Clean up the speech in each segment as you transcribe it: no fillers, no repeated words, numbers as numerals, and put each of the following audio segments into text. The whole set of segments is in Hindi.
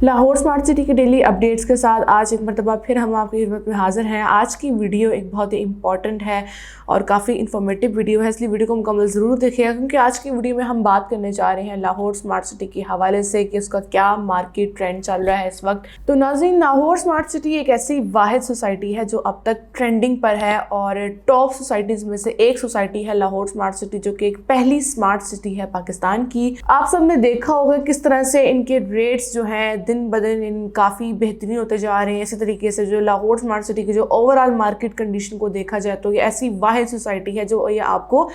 लाहौर स्मार्ट सिटी के डेली अपडेट्स के साथ आज एक मरतबा फिर हम आपकी खिदमत में हाजिर हैं। आज की वीडियो एक बहुत ही इंपॉर्टेंट है और काफ़ी इन्फॉर्मेटिव वीडियो है, इसलिए वीडियो को मुकम्मल ज़रूर देखिएगा, क्योंकि आज की वीडियो में हम बात करने जा रहे हैं लाहौर स्मार्ट सिटी के हवाले से कि उसका क्या मार्केट ट्रेंड चल रहा है इस वक्त। तो नाज़रीन, लाहौर स्मार्ट सिटी एक ऐसी वाहिद सोसाइटी है जो अब तक ट्रेंडिंग पर है और टॉप सोसाइटीज़ में से एक सोसाइटी है लाहौर स्मार्ट सिटी, जो कि एक पहली स्मार्ट सिटी है पाकिस्तान की। आप सब ने देखा होगा किस तरह से इनके रेट्स जो हैं दिन ब दिन काफ़ी बेहतरीन होते जा रहे हैं। इसी तरीके से जो लाहौर स्मार्ट सिटी की जो ओवरऑल मार्केट कंडीशन को देखा जाए तो ये ऐसी वाहिद सोसाइटी है जो ये आपको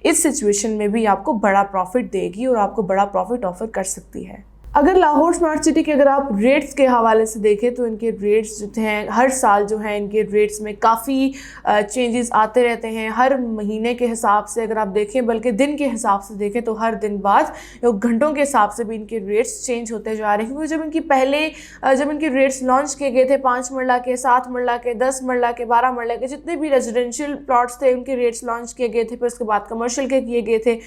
इस सिचुएशन में भी आपको बड़ा प्रॉफिट देगी और आपको बड़ा प्रॉफिट ऑफर कर सकती है। अगर लाहौर स्मार्ट सिटी के अगर आप रेट्स के हवाले से देखें तो इनके रेट्स जो हैं हर साल जो हैं इनके रेट्स में काफ़ी चेंजेस आते रहते हैं। हर महीने के हिसाब से अगर आप देखें, बल्कि दिन के हिसाब से देखें तो हर दिन बाद घंटों के हिसाब से भी इनके रेट्स चेंज होते जा रहे हैं। क्योंकि जब इनके रेट्स लॉन्च किए गए थे 5 मरला के, 7 मरला के, 10 मरला के, 12 मरला के, जितने भी रेजिडेंशियल प्लॉट्स थे उनके रेट्स लॉन्च किए गए थे, फिर उसके बाद कमर्शियल के किए गए थे,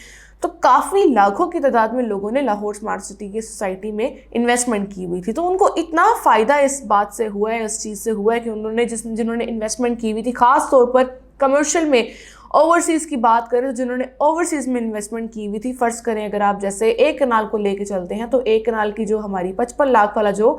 तो काफ़ी लाखों की तादाद में लोगों ने लाहौर स्मार्ट सिटी की सोसाइटी में इन्वेस्टमेंट की हुई थी। तो उनको इतना फ़ायदा इस बात से हुआ है, इस चीज़ से हुआ है कि उन्होंने जिन्होंने इन्वेस्टमेंट की हुई थी, ख़ास तौर पर कमर्शियल में, ओवरसीज़ की बात करें तो जिन्होंने ओवरसीज़ में इन्वेस्टमेंट की हुई थी, फ़र्ज़ करें अगर आप जैसे एक कनाल को लेके चलते हैं तो एक कनाल की जो हमारी 55 लाख वाला जो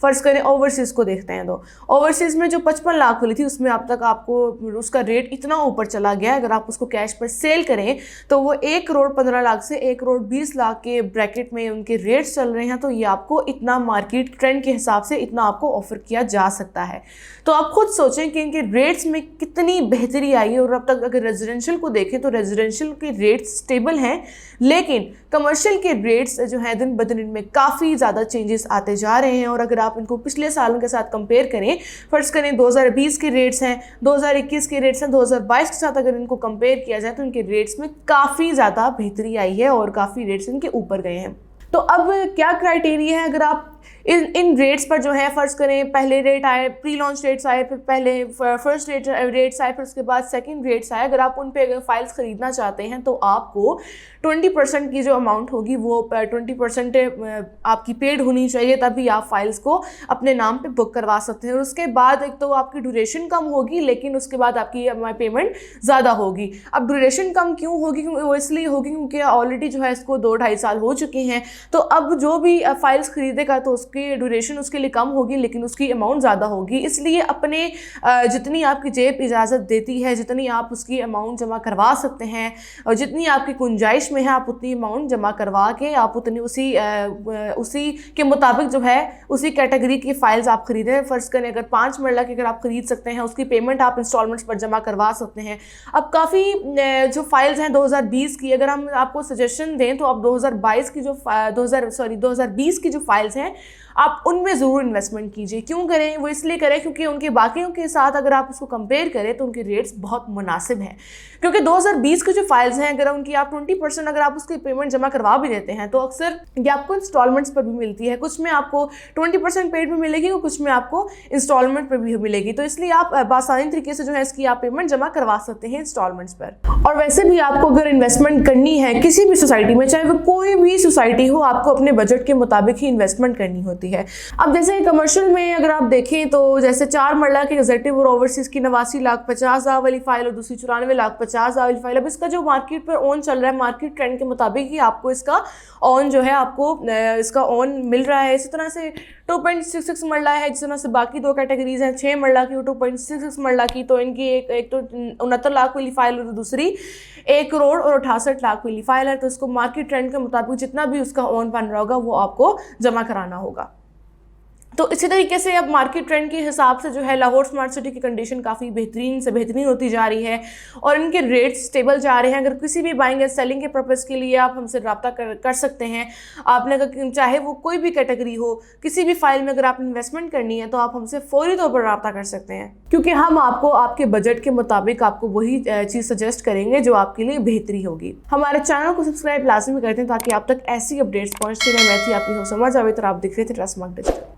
फ़र्ज़ करें ओवरसीज़ को देखते हैं तो ओवरसीज़ में जो 55 लाख वाली थी उसमें अब तक आपको उसका रेट इतना ऊपर चला गया, अगर आप उसको कैश पर सेल करें तो वो 1 करोड़ 15 लाख से 1 करोड़ 20 लाख के ब्रैकेट में उनके रेट्स चल रहे हैं। तो ये आपको इतना मार्केट ट्रेंड के हिसाब से इतना आपको ऑफ़र किया जा सकता है। तो आप खुद सोचें कि इनके रेट्स में कितनी बेहतरी आई है। और अब तक अगर रेजिडेंशियल को देखें तो रेजिडेंशियल के रेट्स स्टेबल हैं, लेकिन कमर्शियल के रेट्स जो हैं दिन ब दिन इनमें काफ़ी ज़्यादा चेंजेस आते जा रहे हैं। और अगर आप इनको पिछले सालों के साथ कंपेयर करें, फ़र्ज़ करें 2020 के रेट्स हैं, 2021 के रेट्स हैं, 2022 के साथ अगर इनको कंपेयर किया जाए तो इनके रेट्स में काफ़ी ज़्यादा बेहतरी आई है और काफ़ी रेट्स इनके ऊपर गए हैं। तो अब क्या क्राइटेरिया है, अगर आप इन रेट्स पर जो है फ़र्ज़ करें पहले रेट आए, प्री लॉन्च रेट्स आए, फिर पहले फर्स्ट रेट्स आए, फिर उसके बाद सेकंड रेट्स आए, अगर आप उन पे अगर फाइल्स ख़रीदना चाहते हैं तो आपको 20% की जो अमाउंट होगी वो 20% आपकी पेड होनी चाहिए, तभी आप फाइल्स को अपने नाम पे बुक करवा सकते हैं। और उसके बाद एक तो आपकी ड्यूरेशन कम होगी, लेकिन उसके बाद आपकी पेमेंट ज़्यादा होगी। अब ड्यूरेशन कम क्यों होगी? क्योंकि वो इसलिए होगी क्योंकि ऑलरेडी जो है इसको 2-2.5 साल हो चुके हैं। तो अब जो भी फाइल्स ख़रीदेगा तो उसकी ड्यूरेशन उसके लिए कम होगी, लेकिन उसकी अमाउंट ज़्यादा होगी। इसलिए अपने जितनी आपकी जेब इजाज़त देती है, जितनी आप उसकी अमाउंट जमा करवा सकते हैं और जितनी आपकी गुंजाइश में है, आप उतनी अमाउंट जमा करवा के आप उतनी उसी के मुताबिक जो है उसी कैटेगरी की फ़ाइल्स आप ख़रीदें। फ़र्ज़ करें अगर 5 मरला की अगर आप ख़रीद सकते हैं, उसकी पेमेंट आप इंस्टॉलमेंट्स पर जमा करवा सकते हैं। अब काफ़ी जो फाइल्स हैं 2020 की, अगर हम आपको सजेशन दें तो आप 2020 की जो फाइल्स हैं आप उनमें ज़रूर इन्वेस्टमेंट कीजिए। क्यों करें? वो इसलिए करें क्योंकि उनके बाकियों के साथ अगर आप उसको कंपेयर करें तो उनके रेट्स बहुत मुनासिब हैं। क्योंकि 2020 की जो फाइल्स हैं अगर उनकी आप 20% अगर आप उसकी पेमेंट जमा करवा भी देते हैं तो अक्सर ये आपको इंस्टॉलमेंट्स पर भी मिलती है। कुछ में आपको 20% पेड भी मिलेगी और कुछ में आपको इंस्टॉलमेंट पर भी मिलेगी। तो इसलिए आप आसानी तरीके से जो है इसकी आप पेमेंट जमा करवा सकते हैं इंस्टॉलमेंट्स पर। और वैसे भी आपको अगर इन्वेस्टमेंट करनी है किसी भी सोसाइटी में, चाहे वो कोई भी सोसाइटी हो, आपको अपने बजट के मुताबिक ही इन्वेस्टमेंट करनी होती है। अब जैसे कमर्शियल में अगर आप देखें तो जैसे 4 मरला के एग्जेक्टिव और ओवरसीज़ की 89,50,000 वाली फाइल और दूसरी 94,50,000 वाली फाइल। अब इसका जो मार्केट पर ऑन चल रहा है, मार्केट ट्रेंड के मुताबिक ही आपको इसका ऑन जो है आपको इसका ऑन मिल रहा है। इसी तरह से 2.66 मरला है, जिस तरह से बाकी 2 कैटेगरीज हैं 6 मरला की और 2.66 मरला की। तो इनकी एक तो 69 लाख वाली फाइल और दूसरी 1 करोड़ और 68 लाख वाली फाइल है। तो इसको मार्केट ट्रेंड के मुताबिक जितना भी उसका ऑन बन रहा होगा वो आपको जमा कराना होगा। तो इसी तरीके से अब मार्केट ट्रेंड के हिसाब से जो है लाहौर स्मार्ट सिटी की कंडीशन काफ़ी बेहतरीन से बेहतरीन होती जा रही है और इनके रेट्स स्टेबल जा रहे हैं। अगर किसी भी बाइंग या सेलिंग के पर्पज़ के लिए आप हमसे रब्ता कर सकते हैं। आपने चाहे वो कोई भी कैटेगरी हो, किसी भी फाइल में अगर आप इन्वेस्टमेंट करनी है तो आप हमसे फौरी तौर पर रब्ता कर सकते हैं, क्योंकि हम आपको आपके बजट के मुताबिक आपको वही चीज़ सजेस्ट करेंगे जो आपके लिए बेहतरी होगी। हमारे चैनल को सब्सक्राइब लाजमी करते हैं ताकि आप तक ऐसी अपडेट्स पहुँचती रहे। मैं थी आपकी हो समझ आवे तो आप दिख रहे थे ट्रस्ट मार्क डिजिटल।